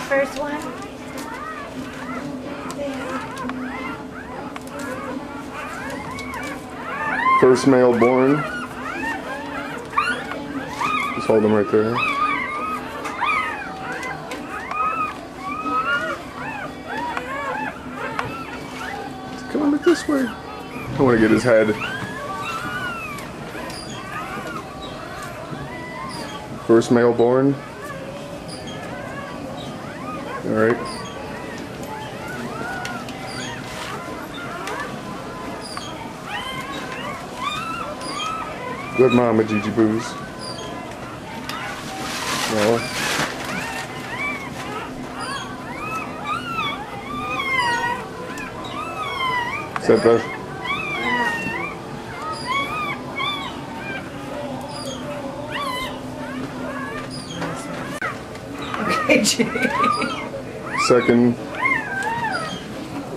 first one. First male born. Just hold them right there. Come on, look this way. I want to get his head. First male born. All right. Good mama, Gigi-Boos. No. Is that better? Okay, G. Second.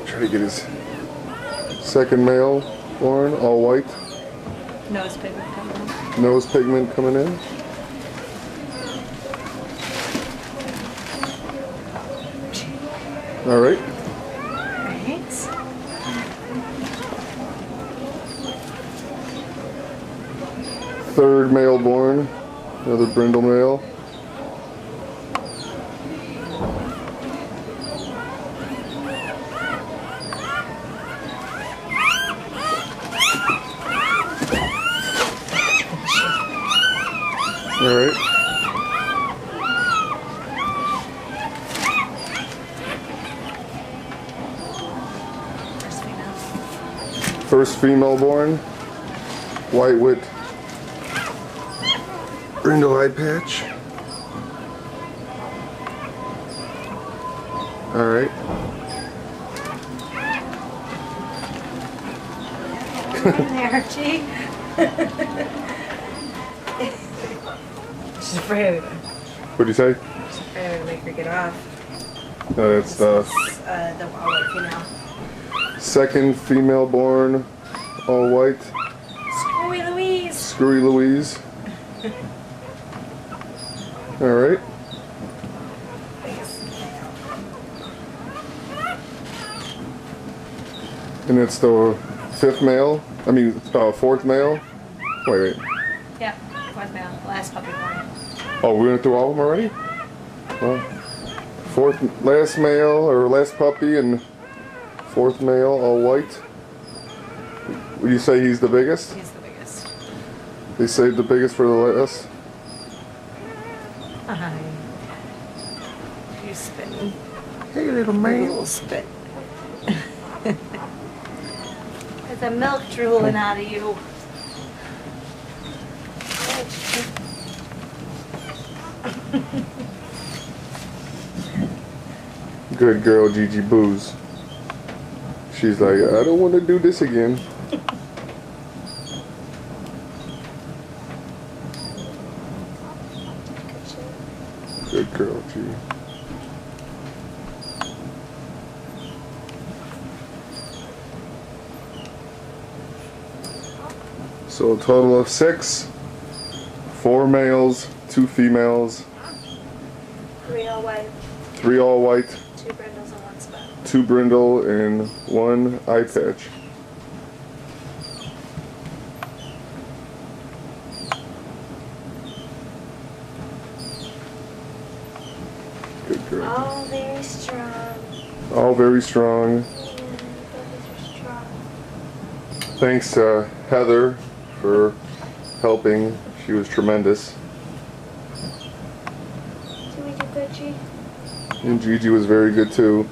Try to get his second male born, all white. Nose pigment coming in. Nose pigment coming in. All right. Right. Third male born, another brindle male. All right. First female born, white with brindle eye patch. All right. There, G. She's afraid. What'd you say? She's afraid to make her get off. No, that's the The all-white female. second female born, all white. Screwy Louise. Screwy Louise. All right. And it's the fifth male. I mean, fourth male. Wait. Yep, fourth male. Last puppy born. Oh, we went through all of them already? Well, last male or last puppy and fourth male, all white. Would you say he's the biggest? He's the biggest. They saved the biggest for the last. Hi. You spitting. Hey, little man. Little spit. There's a milk drooling out of you. Good girl, Gigi-Boos. She's like, I don't want to do this again. Good girl, G. So a total of 6, 4 males, 2 females, 3 all white, 3 all white, 2 brindles and 1 spot. 2 brindle, and 1 eye patch. Good girl. All very strong. All very strong. Puppies are strong. Thanks to Heather for helping. She was tremendous. Did we do good, G? And Gigi was very good too.